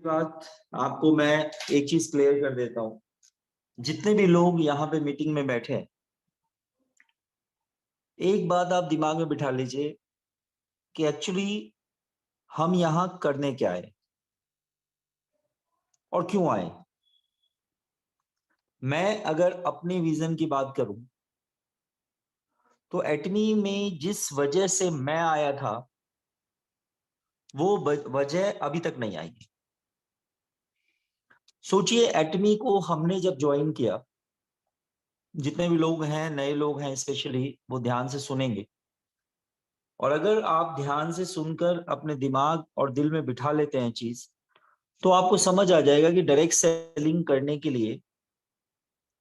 बात आपको मैं एक चीज क्लियर कर देता हूँ। जितने भी लोग यहाँ पे मीटिंग में बैठे हैं, एक बात आप दिमाग में बिठा लीजिए कि एक्चुअली हम यहाँ करने क्या आए और क्यों आए। मैं अगर अपने विजन की बात करूं तो एटमी में जिस वजह से मैं आया था वो वजह अभी तक नहीं आई। सोचिए, एटमी को हमने जब ज्वाइन किया, जितने भी लोग हैं, नए लोग हैं स्पेशली, वो ध्यान से सुनेंगे। और अगर आप ध्यान से सुनकर अपने दिमाग और दिल में बिठा लेते हैं चीज, तो आपको समझ आ जाएगा कि डायरेक्ट सेलिंग करने के लिए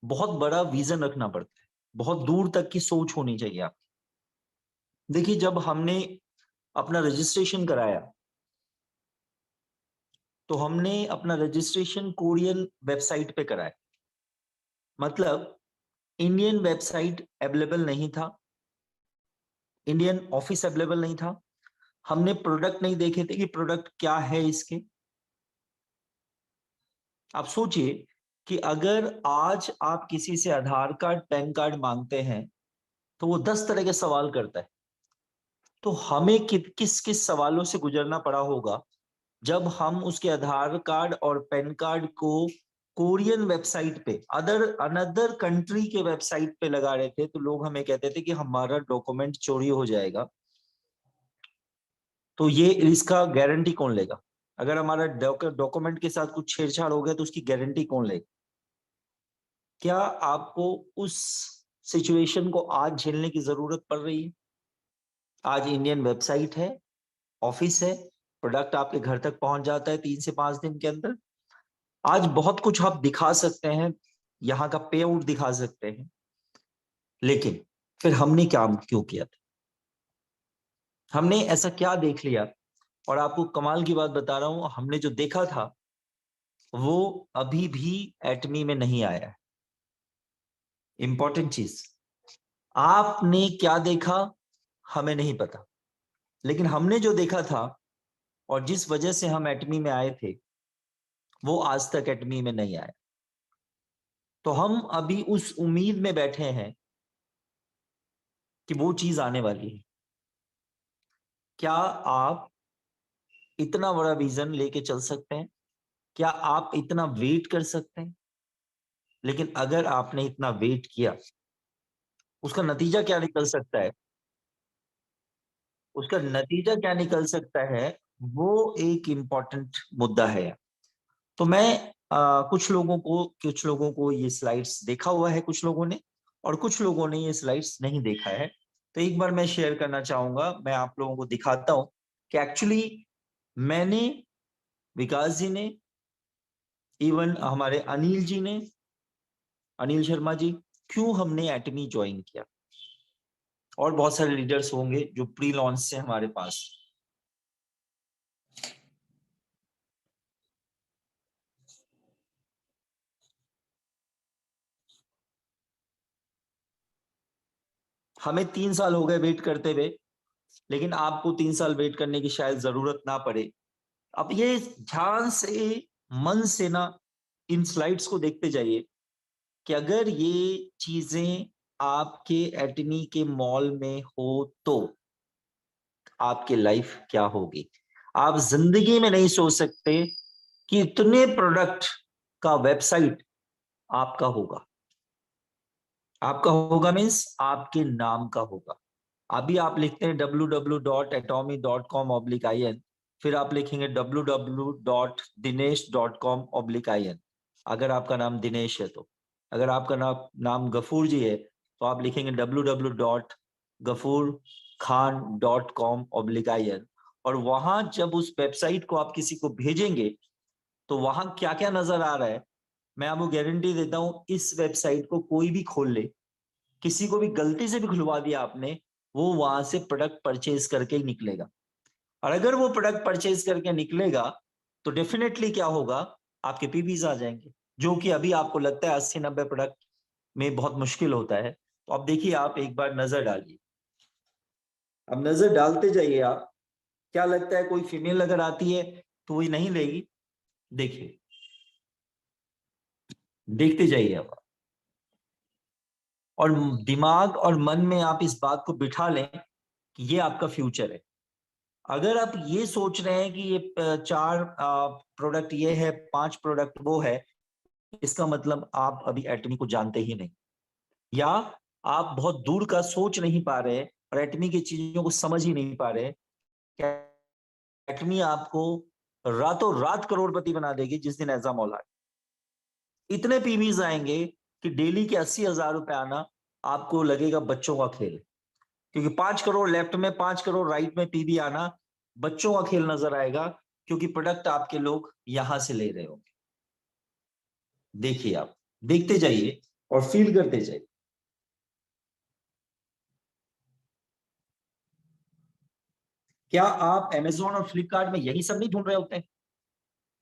बहुत बड़ा विजन रखना पड़ता है, बहुत दूर तक की सोच होनी चाहिए आप। देखिए, जब हमने अपना रजिस्ट्रेशन कराया तो हमने अपना रजिस्ट्रेशन कोरियन वेबसाइट पे कराया। मतलब इंडियन वेबसाइट अवेलेबल नहीं था, इंडियन ऑफिस अवेलेबल नहीं था। हमने प्रोडक्ट नहीं देखे थे कि प्रोडक्ट क्या है इसके। आप सोचिए कि अगर आज आप किसी से आधार कार्ड, पैन कार्ड मांगते हैं तो वो 10 तरह के सवाल करता है। तो हमें किस किस सवालों से गुजरना पड़ा होगा जब हम उसके आधार कार्ड और पैन कार्ड को कोरियन वेबसाइट पे, अनदर कंट्री के वेबसाइट पे लगा रहे थे। तो लोग हमें कहते थे कि हमारा डॉक्यूमेंट चोरी हो जाएगा, तो ये इसका गारंटी कौन लेगा। अगर हमारा डॉक्यूमेंट के साथ कुछ छेड़छाड़ हो गया तो उसकी गारंटी कौन लेगा। क्या आपको उस सिचुएशन को आज झेलने की जरूरत पड़ रही है? आज इंडियन वेबसाइट है, ऑफिस है, प्रोडक्ट आपके घर तक पहुंच जाता है 3 से 5 दिन के अंदर। आज बहुत कुछ आप दिखा सकते हैं, यहाँ का पे आउट दिखा सकते हैं। लेकिन फिर हमने क्या क्यों किया था? हमने ऐसा क्या देख लिया? और आपको कमाल की बात बता रहा हूं, हमने जो देखा था वो अभी भी एटमी में नहीं आया है। इंपॉर्टेंट चीज, आपने क्या देखा हमें नहीं पता, लेकिन हमने जो देखा था और जिस वजह से हम एटमी में आए थे वो आज तक एटमी में नहीं आया। तो हम अभी उस उम्मीद में बैठे हैं कि वो चीज आने वाली है। क्या आप इतना बड़ा विजन लेके चल सकते हैं? क्या आप इतना वेट कर सकते हैं? लेकिन अगर आपने इतना वेट किया, उसका नतीजा क्या निकल सकता है? उसका नतीजा क्या निकल सकता है, वो एक इंपॉर्टेंट मुद्दा है। तो मैं कुछ लोगों को ये स्लाइड्स देखा हुआ है, कुछ लोगों ने, और कुछ लोगों ने ये स्लाइड्स नहीं देखा है। तो एक बार मैं शेयर करना चाहूंगा, मैं आप लोगों को दिखाता हूं कि एक्चुअली मैंने, विकास जी ने, इवन हमारे अनिल जी ने, अनिल शर्मा जी, क्यों हमने एटमी ज्वाइन किया। और बहुत सारे लीडर्स होंगे जो प्री लॉन्च से हमारे पास। हमें 3 साल हो गए वेट करते हुए, लेकिन आपको 3 साल वेट करने की शायद जरूरत ना पड़े। अब ये ध्यान से, मन से ना, इन स्लाइड्स को देखते जाइए कि अगर ये चीजें आपके एटमी के मॉल में हो तो आपकी लाइफ क्या होगी। आप जिंदगी में नहीं सोच सकते कि इतने प्रोडक्ट का वेबसाइट आपका होगा। आपका होगा मीन्स आपके नाम का होगा। अभी आप लिखते हैं www.atomy.com/in, फिर आप लिखेंगे www.dinesh.com/in। अगर आपका नाम दिनेश है तो, अगर आपका नाम गफूर जी है तो आप लिखेंगे www.gafurkhan.com/in। और वहां जब उस वेबसाइट को आप किसी को भेजेंगे तो वहां क्या क्या नजर आ रहा है, मैं आपको गारंटी देता हूं, इस वेबसाइट को कोई भी खोल ले, किसी को भी गलती से भी खुलवा दिया आपने, वो वहां से प्रोडक्ट परचेज करके ही निकलेगा। और अगर वो प्रोडक्ट परचेज करके निकलेगा तो डेफिनेटली क्या होगा, आपके पीपीज आ जाएंगे, जो कि अभी आपको लगता है 80-90 प्रोडक्ट में बहुत मुश्किल होता है। तो अब देखिए, आप एक बार नजर डालिए, अब नजर डालते जाइए आप। क्या लगता है, कोई फीमेल अगर आती है तो वही नहीं लेगी? देखिए, देखते जाइए आप, और दिमाग और मन में आप इस बात को बिठा लें कि ये आपका फ्यूचर है। अगर आप ये सोच रहे हैं कि ये 4 प्रोडक्ट ये है, 5 प्रोडक्ट वो है, इसका मतलब आप अभी एटमी को जानते ही नहीं, या आप बहुत दूर का सोच नहीं पा रहे और एटमी की चीजों को समझ ही नहीं पा रहे। एटमी आपको रातों रात करोड़पति बना देगी जिस दिन एग्जाम आए। इतने पीवीज आएंगे कि डेली के 80,000 रुपए आना आपको लगेगा बच्चों का खेल, क्योंकि 5 करोड़ लेफ्ट में, 5 करोड़ राइट में पीवी आना बच्चों का खेल नजर आएगा, क्योंकि प्रोडक्ट आपके लोग यहां से ले रहे होंगे। देखिए, आप देखते जाइए और फील करते जाइए। क्या आप अमेजोन और फ्लिपकार्ट में यही सब नहीं ढूंढ रहे होते हैं?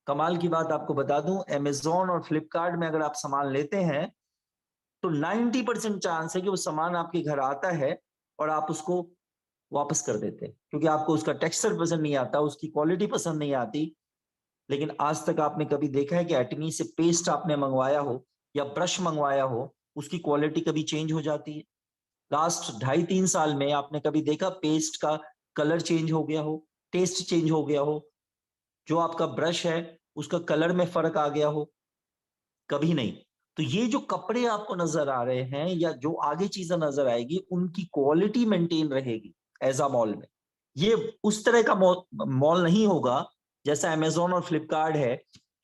कमाल की बात आपको बता दूं, अमेजोन और फ्लिपकार्ट में अगर आप सामान लेते हैं तो 90% चांस है कि वो सामान आपके घर आता है और आप उसको वापस कर देते हैं, क्योंकि आपको उसका टेक्सचर पसंद नहीं आता, उसकी क्वालिटी पसंद नहीं आती। लेकिन आज तक आपने कभी देखा है कि एटमी से पेस्ट आपने मंगवाया हो या ब्रश मंगवाया हो, उसकी क्वालिटी कभी चेंज हो जाती है? लास्ट 2.5-3 साल में आपने कभी देखा पेस्ट का कलर चेंज हो गया हो, टेस्ट चेंज हो गया हो, जो आपका ब्रश है उसका कलर में फर्क आ गया हो? कभी नहीं। तो ये जो कपड़े आपको नजर आ रहे हैं या जो आगे चीजें नजर आएगी, उनकी क्वालिटी मेंटेन रहेगी एज अ मॉल में। ये उस तरह का मॉल नहीं होगा जैसा अमेजोन और फ्लिपकार्ट है,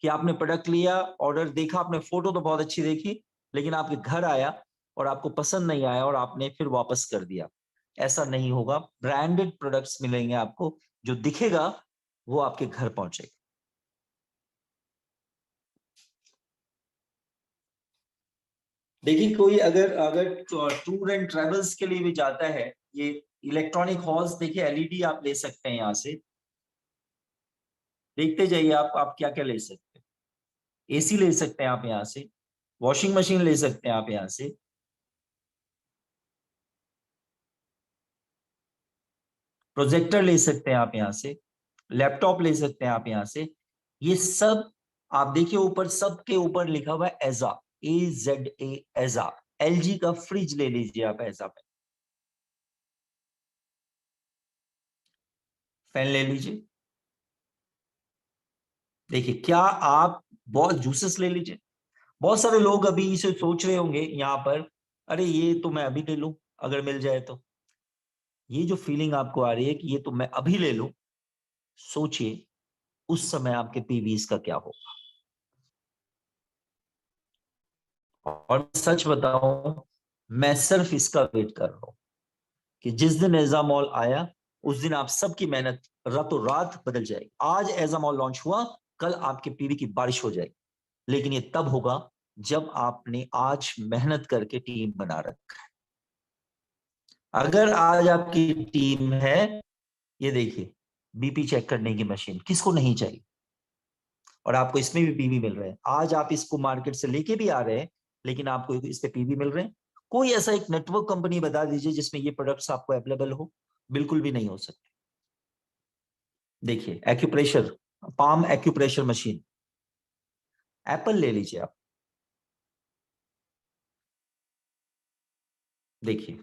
कि आपने प्रोडक्ट लिया, ऑर्डर देखा, आपने फोटो तो बहुत अच्छी देखी, लेकिन आपके घर आया और आपको पसंद नहीं आया और आपने फिर वापस कर दिया। ऐसा नहीं होगा। ब्रांडेड प्रोडक्ट्स मिलेंगे आपको, जो दिखेगा वो आपके घर पहुंचेगा। देखिए, कोई अगर अगर टूर एंड ट्रेवल्स के लिए भी जाता है, ये इलेक्ट्रॉनिक हॉर्स देखिए, एलईडी आप ले सकते हैं यहाँ से। देखते जाइए, आप क्या क्या ले सकते हैं। एसी ले सकते हैं आप यहाँ से, वॉशिंग मशीन ले सकते हैं आप यहाँ से, प्रोजेक्टर ले सकते हैं आप यहाँ से, लैपटॉप ले सकते हैं आप यहाँ से। ये सब आप देखिए, ऊपर सबके ऊपर लिखा हुआ है एजा, AZA, एजा। एलजी का फ्रिज ले लीजिए आप एजा पे, फैन ले लीजिए। देखिए, क्या आप बहुत जूसेस ले लीजिए। बहुत सारे लोग अभी इसे सोच रहे होंगे यहाँ पर, अरे ये तो मैं अभी ले लूं अगर मिल जाए तो। ये जो फीलिंग आपको आ रही है कि ये तो मैं अभी ले लूं, सोचिए उस समय आपके पीवीज का क्या होगा। और सच बताऊं, मैं सिर्फ इसका वेट कर रहा हूं कि जिस दिन एजा मॉल आया, उस दिन आप सबकी मेहनत रातों रात बदल जाएगी। आज एजा मॉल लॉन्च हुआ, कल आपके पीवी की बारिश हो जाएगी, लेकिन ये तब होगा जब आपने आज मेहनत करके टीम बना रखा है। अगर आज आपकी टीम है, ये देखिए, बीपी चेक करने की मशीन किसको नहीं चाहिए, और आपको इसमें भी पीवी मिल रहे हैं। आज आप इसको मार्केट से लेके भी आ रहे हैं, लेकिन आपको इस पे पीवी मिल रहे हैं। कोई ऐसा एक नेटवर्क कंपनी बता दीजिए जिसमें ये प्रोडक्ट्स आपको अवेलेबल हो। बिल्कुल भी नहीं हो सकते। देखिए, acupressure, palm acupressure machine, Apple ले लीजिए आप। देखिए,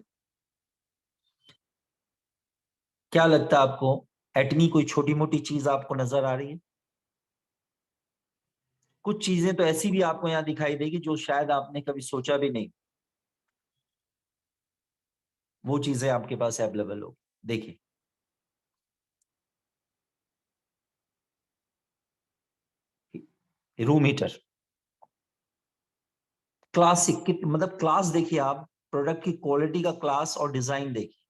क्या लगता है आपको, एटमी कोई छोटी मोटी चीज आपको नजर आ रही है? कुछ चीजें तो ऐसी भी आपको यहाँ दिखाई देगी जो शायद आपने कभी सोचा भी नहीं, वो चीजें आपके पास अवेलेबल हो। देखिए, रूम हीटर, क्लासिक की मतलब क्लास देखिए आप, प्रोडक्ट की क्वालिटी का क्लास और डिजाइन देखिए।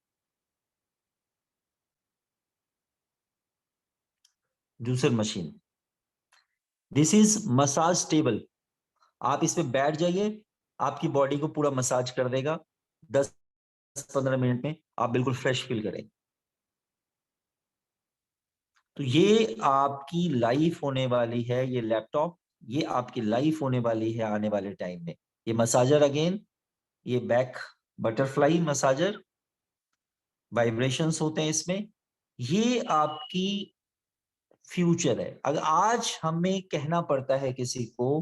Juicer machine, this is massage table. आप इसमें बैठ जाइए, आपकी बॉडी को पूरा मसाज कर देगा। 10-15 मिनट में आप बिल्कुल फ्रेश फील करेंगे। तो ये आपकी लाइफ होने वाली है, ये लैपटॉप, ये आपकी लाइफ होने वाली है आने वाले टाइम में। ये मसाजर अगेन, ये बैक बटरफ्लाई मसाजर, वाइब्रेशंस होते हैं इसमें। ये आपकी फ्यूचर है। अगर आज हमें कहना पड़ता है किसी को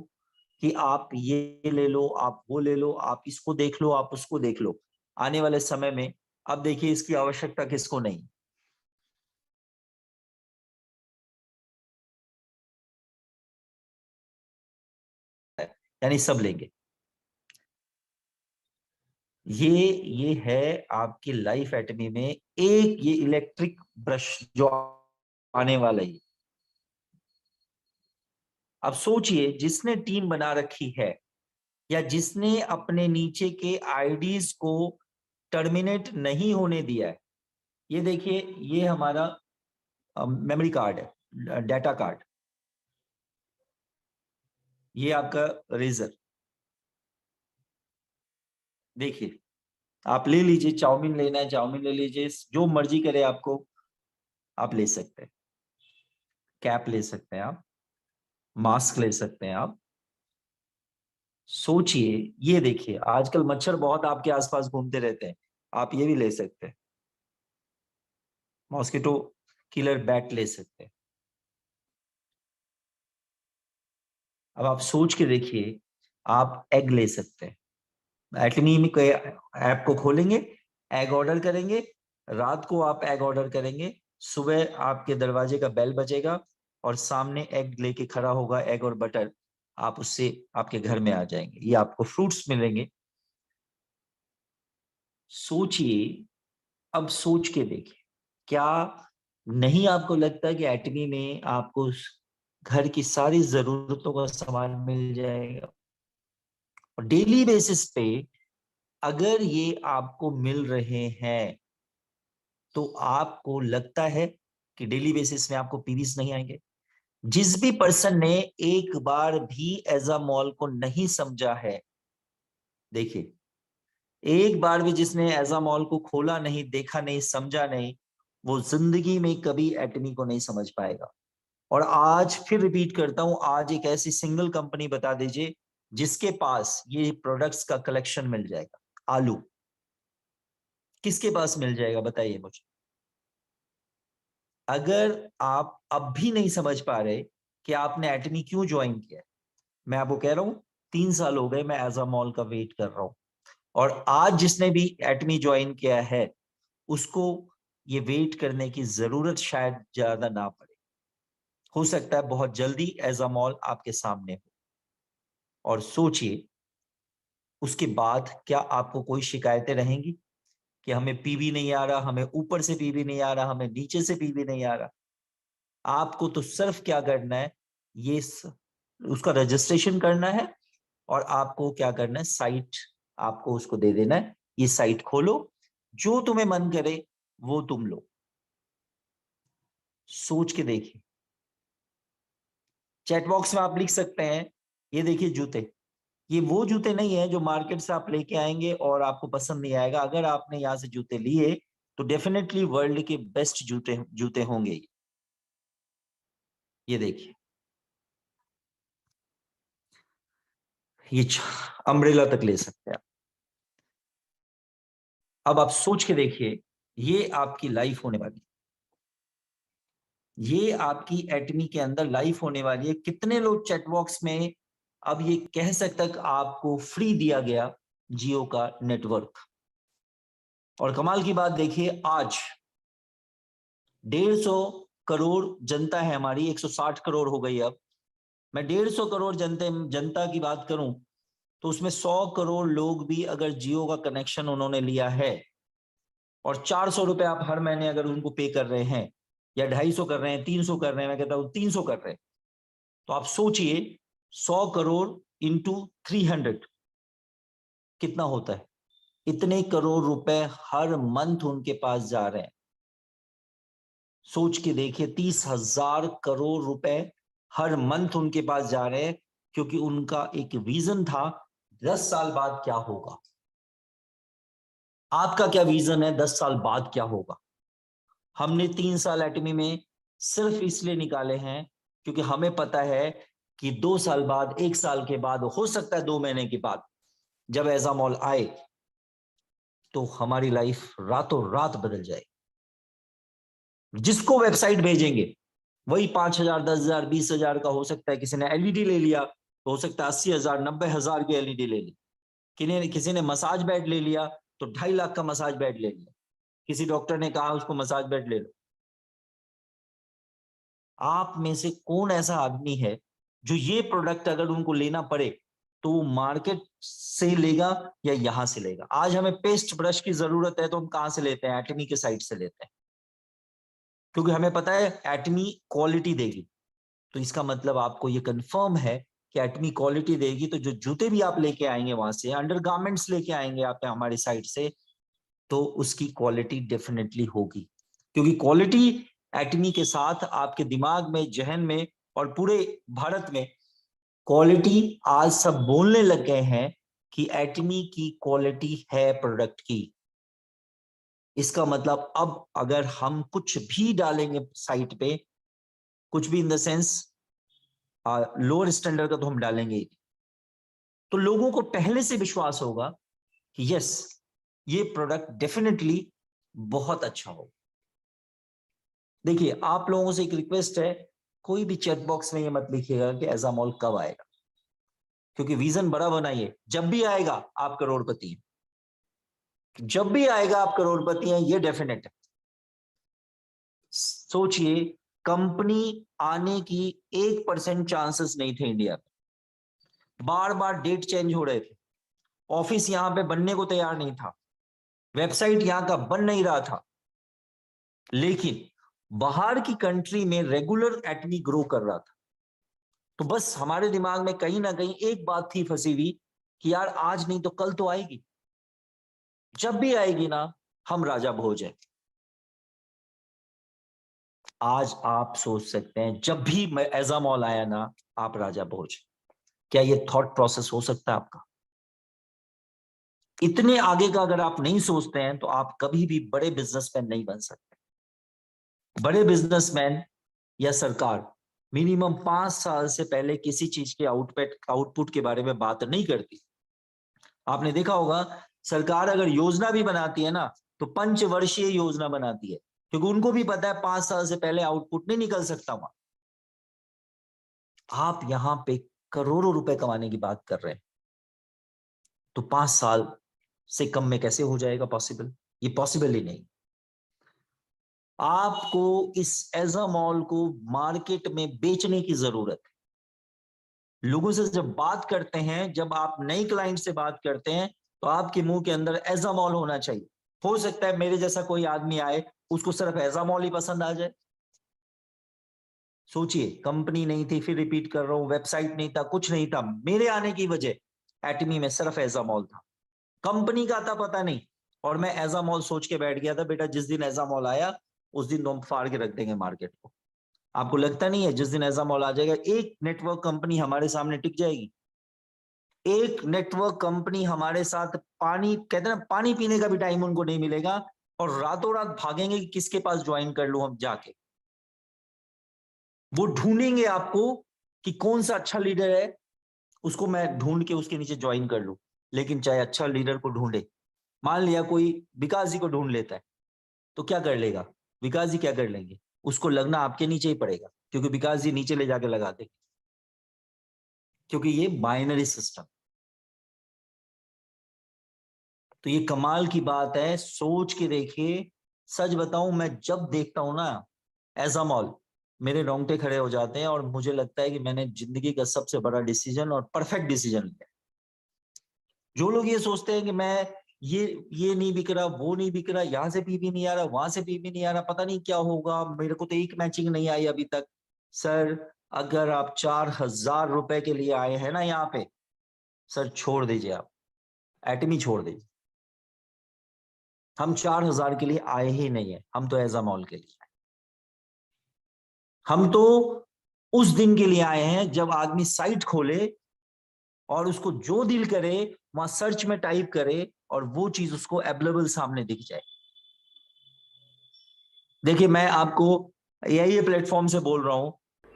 कि आप ये ले लो, आप वो ले लो, आप इसको देख लो, आप उसको देख लो, आने वाले समय में अब देखिए इसकी आवश्यकता किसको नहीं। यानी सब लेंगे। ये है आपकी लाइफ एटमी में एक ये इलेक्ट्रिक ब्रश जो आने वाला है। अब सोचिए जिसने टीम बना रखी है या जिसने अपने नीचे के आईडीज को टर्मिनेट नहीं होने दिया है, ये देखिए ये हमारा मेमोरी कार्ड है, डाटा कार्ड, ये आपका रेजर। देखिए आप ले लीजिए, चाउमीन लेना है चाउमीन ले लीजिए, जो मर्जी करे आपको आप ले सकते हैं। कैप ले सकते हैं आप, मास्क ले सकते हैं आप। सोचिए, ये देखिए आजकल मच्छर बहुत आपके आसपास घूमते रहते हैं, आप ये भी ले सकते हैं। मॉस्किटो किलर बैट ले सकते हैं। अब आप सोच के देखिए, आप एग ले सकते हैं। एटमी में कोई ऐप को खोलेंगे, एग ऑर्डर करेंगे, रात को आप एग ऑर्डर करेंगे, सुबह आपके दरवाजे का बेल बजेगा और सामने एग लेके खड़ा होगा, एग और बटर, आप उससे आपके घर में आ जाएंगे, ये आपको फ्रूट्स मिलेंगे। सोचिए, अब सोच के देखिए, क्या नहीं आपको लगता कि एटमी में आपको घर की सारी जरूरतों का सामान मिल जाएगा? और डेली बेसिस पे अगर ये आपको मिल रहे हैं तो आपको लगता है कि डेली बेसिस में आपको पीवीज नहीं आएंगे? जिस भी पर्सन ने एक बार भी एजामॉल को नहीं समझा है, देखिए एक बार भी जिसने एजामॉल को खोला नहीं, देखा नहीं, समझा नहीं, वो जिंदगी में कभी एटमी को नहीं समझ पाएगा। और आज फिर रिपीट करता हूं, आज एक ऐसी सिंगल कंपनी बता दीजिए जिसके पास ये प्रोडक्ट्स का कलेक्शन मिल जाएगा। आलू किसके पास मिल जाएगा बताइए मुझे। अगर आप अब भी नहीं समझ पा रहे कि आपने एटमी क्यों ज्वाइन किया है, मैं आपको कह रहा हूं 3 साल हो गए मैं एजामॉल का वेट कर रहा हूं, और आज जिसने भी एटमी ज्वाइन किया है उसको ये वेट करने की जरूरत शायद ज्यादा ना पड़े। हो सकता है बहुत जल्दी एजामॉल आपके सामने हो। और सोचिए उसके बाद क्या आपको कोई शिकायतें रहेंगी कि हमें पीवी नहीं आ रहा, हमें ऊपर से पीवी नहीं आ रहा, हमें नीचे से पीवी नहीं आ रहा? आपको तो सिर्फ क्या करना है, ये उसका रजिस्ट्रेशन करना है और आपको क्या करना है, साइट आपको उसको दे देना है, ये साइट खोलो, जो तुम्हें मन करे वो तुम लो। सोच के देखिए, चैट बॉक्स में आप लिख सकते हैं, ये देखिए जूते, ये वो जूते नहीं है जो मार्केट से आप लेके आएंगे और आपको पसंद नहीं आएगा। अगर आपने यहाँ से जूते लिए तो डेफिनेटली वर्ल्ड के बेस्ट जूते जूते होंगे। ये देखिए, ये अम्ब्रेला तक ले सकते हैं। अब आप सोच के देखिए, ये आपकी लाइफ होने वाली, ये आपकी एटमी के अंदर लाइफ होने वाली है। कितने लोग चैट बॉक्स में अब ये कह सकते हैं आपको फ्री दिया गया जियो का नेटवर्क। और कमाल की बात देखिए, आज 150 करोड़ जनता है हमारी, 160 करोड़ हो गई। अब मैं 150 करोड़ जनता की बात करूं तो उसमें 100 करोड़ लोग भी अगर जियो का कनेक्शन उन्होंने लिया है और 400 रुपए आप हर महीने अगर उनको पे कर रहे हैं, या 250 कर रहे हैं, 300 कर रहे हैं, मैं कहता हूं 300 कर रहे हैं, तो आप सोचिए 100 करोड़ इंटू 300 कितना होता है? इतने करोड़ रुपए हर मंथ उनके पास जा रहे हैं। सोच के देखिए, 30,000 करोड़ रुपए हर मंथ उनके पास जा रहे हैं, क्योंकि उनका एक विजन था 10 साल बाद क्या होगा। आपका क्या विजन है 10 साल बाद क्या होगा? हमने 3 साल एटमी में सिर्फ इसलिए निकाले हैं क्योंकि हमें पता है कि 2 साल बाद, 1 साल के बाद, हो सकता है 2 महीने के बाद, जब एजामॉल आए तो हमारी लाइफ रातों रात बदल जाए। जिसको वेबसाइट भेजेंगे वही 5,000, 10,000, 20,000 का हो सकता है। किसी ने एलईडी ले लिया तो हो सकता है 80,000, 90,000 की एलईडी ले ली। किसी ने मसाज बेड ले लिया तो 2.5 लाख का मसाज बेड ले लिया। किसी डॉक्टर ने कहा उसको मसाज बेड ले लो। आप में से कौन ऐसा आदमी है जो ये प्रोडक्ट अगर उनको लेना पड़े तो वो मार्केट से लेगा या यहां से लेगा? आज हमें पेस्ट ब्रश की जरूरत है तो हम कहां से लेते हैं? एटमी के साइट से लेते हैं, क्योंकि हमें पता है एटमी क्वालिटी देगी। तो इसका मतलब आपको ये कंफर्म है कि एटमी क्वालिटी देगी। तो जो जूते भी आप लेके आएंगे वहां से, अंडरगारमेंट्स लेके आएंगे आप हमारी साइट से, तो उसकी क्वालिटी डेफिनेटली होगी। क्योंकि क्वालिटी एटमी के साथ आपके दिमाग में, जहन में और पूरे भारत में क्वालिटी आज सब बोलने लग गए हैं कि एटमी की क्वालिटी है प्रोडक्ट की। इसका मतलब अब अगर हम कुछ भी डालेंगे साइट पे, कुछ भी in the sense lower standard का तो हम डालेंगे ही, तो लोगों को पहले से विश्वास होगा कि यस ये प्रोडक्ट डेफिनेटली बहुत अच्छा हो। देखिए, आप लोगों से एक रिक्वेस्ट है, कोई भी चैट बॉक्स में ये मत लिखिएगा कि एजामॉल कब आएगा, क्योंकि विजन बड़ा बनाइए। जब भी आएगा आप करोड़पति हैं, जब भी आएगा आप करोड़पति हैं, ये डेफिनेट है। सोचिए, कंपनी आने की 1% चांसेस नहीं थे इंडिया में। बार बार डेट चेंज हो रहे थे, ऑफिस यहां पे बनने को तैयार नहीं था, वेबसाइट यहां का बन नहीं रहा था, लेकिन बाहर की कंट्री में रेगुलर एटमी ग्रो कर रहा था। तो बस हमारे दिमाग में कहीं ना कहीं एक बात थी फंसी हुई कि यार आज नहीं तो कल तो आएगी, जब भी आएगी ना हम राजा भोज हैं। आज आप सोच सकते हैं जब भी एजामॉल आया ना आप राजा भोज। क्या ये थॉट प्रोसेस हो सकता है आपका? इतने आगे का अगर आप नहीं सोचते हैं तो आप कभी भी बड़े बिजनेसमैन नहीं बन सकते। बड़े बिजनेसमैन या सरकार मिनिमम 5 साल से पहले किसी चीज के आउटपुट के बारे में बात नहीं करती। आपने देखा होगा, सरकार अगर योजना भी बनाती है ना तो पंचवर्षीय योजना बनाती है, क्योंकि उनको भी पता है 5 साल से पहले आउटपुट नहीं निकल सकता वहां। आप यहां पे करोड़ों रुपए कमाने की बात कर रहे हैं, तो 5 साल से कम में कैसे हो जाएगा पॉसिबल? ये पॉसिबल ही नहीं। आपको इस एजामॉल को मार्केट में बेचने की जरूरत है। लोगों से जब बात करते हैं, जब आप नई क्लाइंट से बात करते हैं, तो आपके मुंह के अंदर एजामॉल होना चाहिए। हो सकता है मेरे जैसा कोई आदमी आए, उसको सिर्फ एजामॉल ही पसंद आ जाए। सोचिए, कंपनी नहीं थी, फिर रिपीट कर रहा हूं, वेबसाइट नहीं था, कुछ नहीं था। मेरे आने की वजह एटमी में सिर्फ एजामॉल था, कंपनी का था पता नहीं। और मैं एजामॉल सोच के बैठ गया था, बेटा जिस दिन एजामॉल आया उस दिन तो हम फाड़ के रख देंगे मार्केट को। आपको लगता नहीं है जिस दिन एजामॉल आ जाएगा एक नेटवर्क कंपनी हमारे सामने टिक जाएगी? एक नेटवर्क कंपनी हमारे साथ, पानी कहते हैं ना, पानी पीने का भी टाइम उनको नहीं मिलेगा, और रातों रात भागेंगे कि किसके पास ज्वाइन कर लूं हम जाके। वो ढूंढेंगे आपको कि कौन सा अच्छा लीडर है, उसको मैं ढूंढ के उसके नीचे ज्वाइन कर लूं। लेकिन चाहे अच्छा लीडर को ढूंढे, मान लिया कोई विकास जी को ढूंढ लेता है, तो क्या कर लेगा? विकास जी क्या कर लेंगे? उसको लगना आपके नीचे ही पड़ेगा, क्योंकि विकास जी नीचे ले जाके लगा देंगे, क्योंकि ये बाइनरी सिस्टम। तो ये कमाल की बात है, सोच के देखिए। सच बताऊं, मैं जब देखता हूं ना एजामॉल, मेरे रोंगटे खड़े हो जाते हैं और मुझे लगता है कि मैंने जिंदगी का सबसे बड़ा डिसीजन और परफेक्ट डिसीजन लिया। जो लोग ये सोचते हैं कि मैं ये नहीं बिक रहा, वो नहीं बिक रहा, यहाँ से पीपी नहीं आ रहा, वहां से पीपी नहीं आ रहा, पता नहीं क्या होगा, मेरे को तो एक मैचिंग नहीं आई अभी तक। सर, अगर आप 4,000 रुपए के लिए आए हैं ना यहाँ पे, सर छोड़ दीजिए, आप एटमी छोड़ दीजिए। हम 4,000 के लिए आए ही नहीं है, हम तो एजामॉल के लिए आए। हम तो उस दिन के लिए आए हैं जब आदमी साइट खोले और उसको जो दिल करे वहां सर्च में टाइप करे और वो चीज उसको अवेलेबल सामने दिख जाए। देखिए, मैं आपको यही प्लेटफॉर्म से बोल रहा हूं,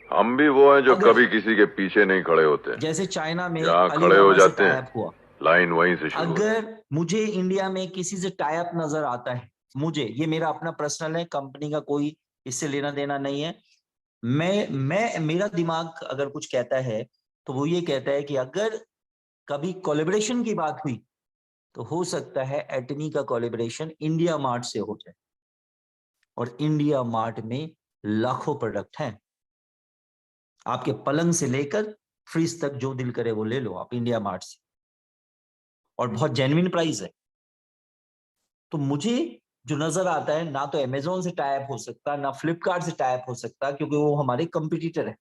हम भी वो हैं जो अगर कभी किसी के पीछे नहीं खड़े होते, जैसे चाइना में जहाँ खड़े हो अलीबाबा से जाते टाई हैं अप हुआ, लाइन वहीं से शुरू होती है। अगर मुझे इंडिया में किसी से टाई अप नजर आता है, मुझे, ये मेरा अपना पर्सनल है, कंपनी का कोई इससे लेना देना नहीं है, मेरा दिमाग अगर कुछ कहता है तो वो ये कहता है कि अगर कभी कोलैबोरेशन की बात हुई तो हो सकता है एटमी का कोलैबोरेशन इंडिया मार्ट से हो जाए, और इंडिया मार्ट में लाखों प्रोडक्ट हैं। आपके पलंग से लेकर फ्रिज तक जो दिल करे वो ले लो आप इंडिया मार्ट से, और बहुत जेन्युइन प्राइस है। तो मुझे जो नजर आता है, ना तो अमेजोन से टाइप हो सकता, ना फ्लिपकार्ट से टाइप हो सकता, क्योंकि वो हमारे कंपटीटर है।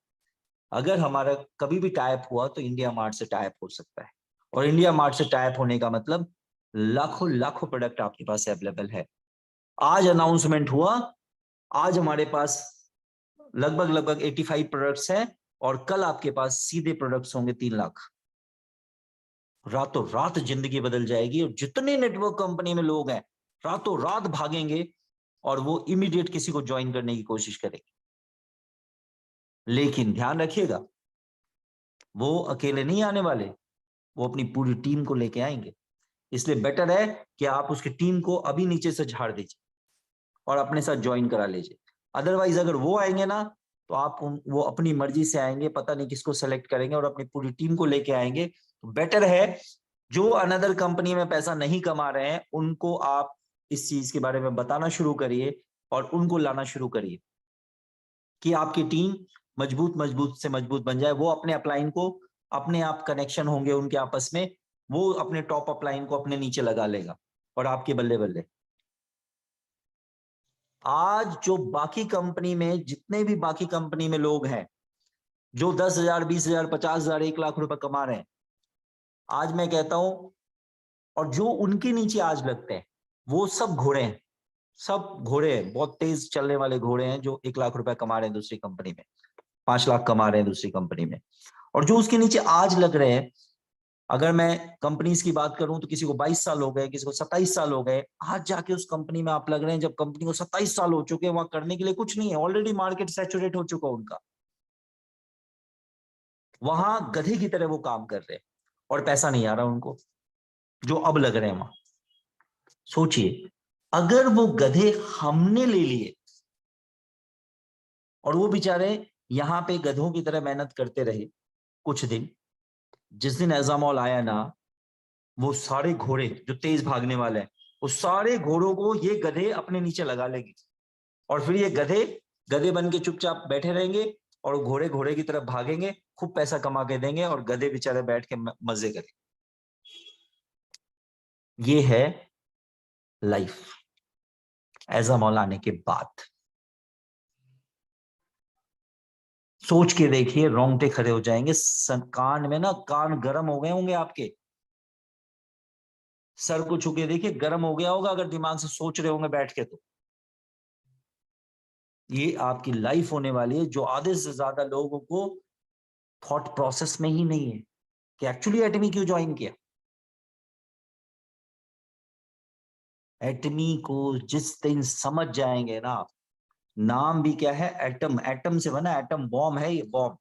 अगर हमारा कभी भी टाइप हुआ तो इंडिया मार्ट से टाइप हो सकता है, और इंडिया मार्ट से टाइप होने का मतलब लाखों लाखों प्रोडक्ट आपके पास अवेलेबल है। आज अनाउंसमेंट हुआ, आज हमारे पास लगभग 85 प्रोडक्ट्स हैं, और कल आपके पास सीधे प्रोडक्ट्स होंगे 3 लाख। रातों रात जिंदगी बदल जाएगी, और जितने नेटवर्क कंपनी में लोग हैं रातों रात भागेंगे और वो इमीडिएट किसी को ज्वाइन करने की कोशिश करेंगे। लेकिन ध्यान रखिएगा, वो अकेले नहीं आने वाले, वो अपनी पूरी टीम को लेके आएंगे। इसलिए बेटर है कि आप उसकी टीम को अभी नीचे से झाड़ दीजिए और अपने साथ ज्वाइन करा लीजिए। अदरवाइज अगर वो आएंगे ना, तो आप वो अपनी मर्जी से आएंगे, पता नहीं किसको सेलेक्ट करेंगे और अपनी पूरी टीम को लेके आएंगे। तो बेटर है जो अनदर कंपनी में पैसा नहीं कमा रहे हैं उनको आप इस चीज के बारे में बताना शुरू करिए और उनको लाना शुरू करिए कि आपकी टीम मजबूत से मजबूत बन जाए। वो अपने अपलाइन को, अपने आप कनेक्शन होंगे उनके आपस में, वो अपने टॉप अपलाइन को अपने नीचे लगा लेगा और आपके बल्ले बल्ले। आज जो बाकी कंपनी में, जितने भी बाकी कंपनी में लोग हैं जो 10,000, 20,000, 50,000, 1 लाख रुपए कमा रहे हैं, आज मैं कहता हूं, और जो उनके नीचे आज लगते हैं वो सब घोड़े हैं। सब घोड़े हैं, बहुत तेज चलने वाले घोड़े हैं, जो 1 लाख रुपए कमा रहे हैं दूसरी कंपनी में, 5 लाख कमा रहे हैं दूसरी कंपनी में। और जो उसके नीचे आज लग रहे हैं, अगर मैं कंपनीज की बात करूं तो किसी को 22 साल हो गए, किसी को 27 साल हो गए, आज जाके उस कंपनी में आप लग रहे हैं जब कंपनी को 27 साल हो चुके हैं। वहां करने के लिए कुछ नहीं है, ऑलरेडी मार्केट सैचुरेट हो चुका उनका। वहां गधे की तरह वो काम कर रहे हैं और पैसा नहीं आ रहा उनको, जो अब लग रहे हैं वहां। सोचिए, अगर वो गधे हमने ले लिए और वो बेचारे यहां पे गधों की तरह मेहनत करते रहे कुछ दिन, जिस दिन एजामॉल आया ना, वो सारे घोड़े जो तेज भागने वाले हैं, वो सारे घोड़ों को ये गधे अपने नीचे लगा लेंगे, और फिर ये गधे गधे बन के चुपचाप बैठे रहेंगे और घोड़े घोड़े की तरफ भागेंगे, खूब पैसा कमा के देंगे और गधे बेचारे बैठ के मजे करेंगे। ये है लाइफ एजामॉल आने के बाद। सोच के देखिए, रोंगटे खड़े हो जाएंगे, कान में ना, कान गर्म हो गए होंगे आपके। सर को छू के देखिए, गर्म हो गया होगा अगर दिमाग से सोच रहे होंगे बैठ के। तो ये आपकी लाइफ होने वाली है, जो आधे से ज्यादा लोगों को थॉट प्रोसेस में ही नहीं है कि एक्चुअली एटमी क्यों ज्वाइन किया। एटमी को जिस दिन समझ जाएंगे ना, नाम भी क्या है, एटम, एटम से बना, एटम बॉम्ब है ये, बॉम्ब।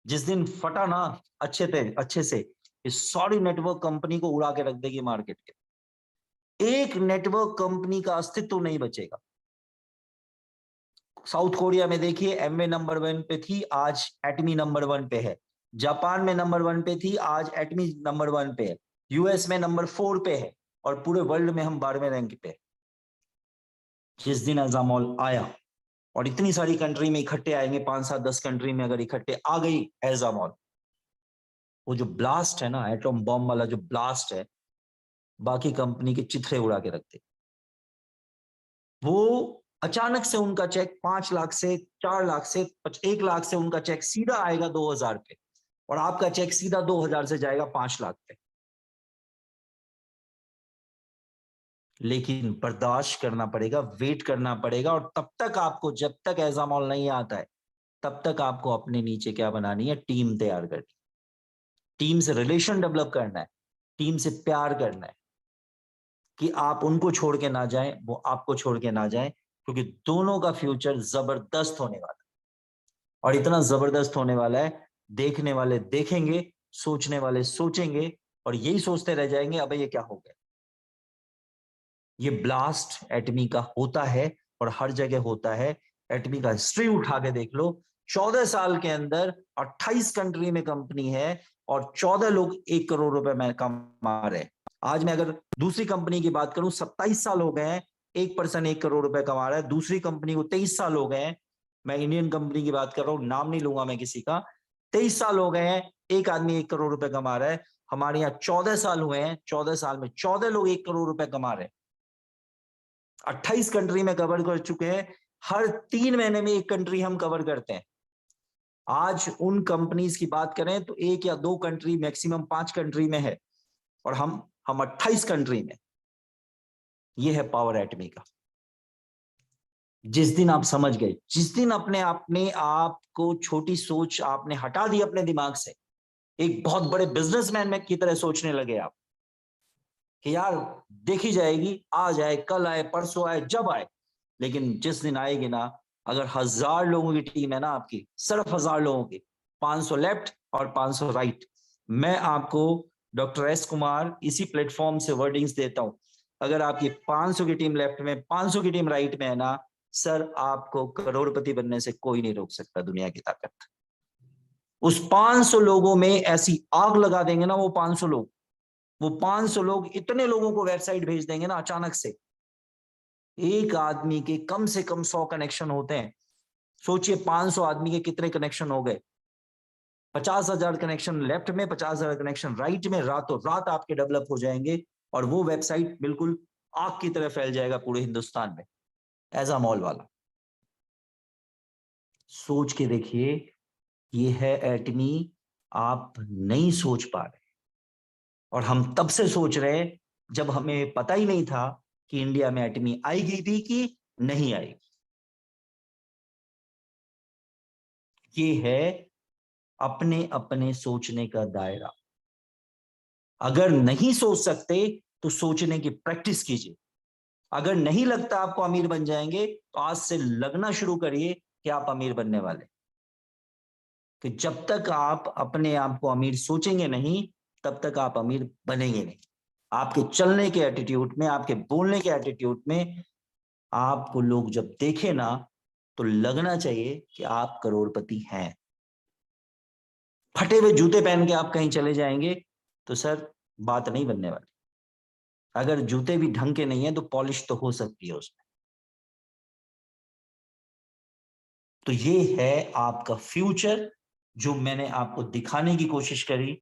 जिस दिन फटा ना अच्छे से, इस सारी नेटवर्क कंपनी को उड़ा के रख देगी मार्केट के। एक नेटवर्क कंपनी का अस्तित्व नहीं बचेगा। साउथ कोरिया में देखिए, एमवे नंबर 1 पे थी, आज एटमी नंबर 1 पे है। जापान में नंबर 1 पे थी, आज एटमी नंबर 1 पे है। यूएस में नंबर 4 पे है, और पूरे वर्ल्ड में हम 12वें रैंक पे। जिस दिन एजामॉल आया, और इतनी सारी कंट्री में इकट्ठे आएंगे, 5, 7, 10 कंट्री में अगर इकट्ठे आ गई एजामॉल, वो जो ब्लास्ट है ना, एटम बॉम्ब वाला जो ब्लास्ट है, बाकी कंपनी के चिथड़े उड़ा के रखते। वो अचानक से उनका चेक 5 लाख से, 4 लाख से, 1 लाख से उनका चेक सीधा आएगा 2,000 पे, और आपका चेक सीधा 2,000 से जाएगा 5 लाख पे। लेकिन बर्दाश्त करना पड़ेगा, वेट करना पड़ेगा, और तब तक आपको, जब तक एजामॉल नहीं आता है, तब तक आपको अपने नीचे क्या बनानी है, टीम तैयार करनी, टीम से रिलेशन डेवलप करना है, टीम से प्यार करना है, कि आप उनको छोड़ के ना जाएं, वो आपको छोड़ के ना जाएं, क्योंकि दोनों का फ्यूचर जबरदस्त होने वाला है। और इतना जबरदस्त होने वाला है, देखने वाले देखेंगे, सोचने वाले सोचेंगे, और यही सोचते रह जाएंगे, अबे ये क्या हो गया। ये ब्लास्ट एटमी का होता है और हर जगह होता है, एटमी का हिस्ट्री उठा के देख लो, 14 साल के अंदर 28 कंट्री में कंपनी है और 14 लोग 1 करोड़ रुपए में कमा रहे हैं। आज मैं अगर दूसरी कंपनी की बात करूं, 27 साल हो गए हैं, एक पर्सन 1 करोड़ रुपए कमा रहा है। दूसरी कंपनी को 23 साल हो गए हैं, मैं इंडियन कंपनी की बात कर रहा हूं, नाम नहीं लूंगा मैं किसी का। 23 साल हो गए हैं, एक आदमी 1 करोड़ रुपए कमा रहा है। हमारे यहाँ 14 साल हुए हैं, 14 साल में 14 लोग 1 करोड़ रुपए कमा रहे हैं। 28 कंट्री में कवर कर चुके हैं, हर 3 महीने में एक कंट्री हम कवर करते हैं। आज उन कंपनीज की बात करें तो 1 या 2 कंट्री, मैक्सिमम 5 कंट्री में है, और हम 28 कंट्री में। यह है पावर एटमी का। जिस दिन आप समझ गए, जिस दिन अपने आप को छोटी सोच आपने हटा दी अपने दिमाग से, एक बहुत बड़े बिजनेसमैन में की तरह सोचने लगे आप कि यार देखी जाएगी, आज आए, कल आए, परसों आए, जब आए। लेकिन जिस दिन आएगी ना, अगर 1000 लोगों की टीम है ना आपकी, सिर्फ 1000 लोगों की, 500 लेफ्ट और 500 राइट, मैं आपको डॉक्टर एस कुमार इसी प्लेटफॉर्म से वर्डिंग्स देता हूं। अगर आपकी 500 की टीम लेफ्ट में, 500 की टीम राइट में है ना सर, आपको करोड़पति बनने से कोई नहीं रोक सकता, दुनिया की ताकत। उस 500 लोगों में ऐसी आग लगा देंगे ना वो 500 लोग, वो 500 लोग इतने लोगों को वेबसाइट भेज देंगे ना अचानक से। एक आदमी के कम से कम 100 कनेक्शन होते हैं। सोचिए 500 आदमी के कितने कनेक्शन हो गए। 50,000 कनेक्शन लेफ्ट में, 50,000 कनेक्शन राइट में, रातों रात आपके डेवलप हो जाएंगे और वो वेबसाइट बिल्कुल आग की तरह फैल जाएगा पूरे हिंदुस्तान में, ऐसा मॉल वाला। सोच के देखिए, ये है एटमी। आप नहीं सोच पा रहे, और हम तब से सोच रहे जब हमें पता ही नहीं था कि इंडिया में एटमी आएगी भी कि नहीं आएगी। ये है अपने अपने सोचने का दायरा। अगर नहीं सोच सकते तो सोचने की प्रैक्टिस कीजिए। अगर नहीं लगता आपको अमीर बन जाएंगे तो आज से लगना शुरू करिए कि आप अमीर बनने वाले। कि जब तक आप अपने आप को अमीर सोचेंगे नहीं, तब तक आप अमीर बनेंगे नहीं। आपके चलने के एटीट्यूड में, आपके बोलने के एटीट्यूड में, आपको लोग जब देखे ना तो लगना चाहिए कि आप करोड़पति हैं। फटे हुए जूते पहन के आप कहीं चले जाएंगे तो सर बात नहीं बनने वाली। अगर जूते भी ढंग के नहीं है तो पॉलिश तो हो सकती है उसमें। तो ये है आपका फ्यूचर जो मैंने आपको दिखाने की कोशिश करी।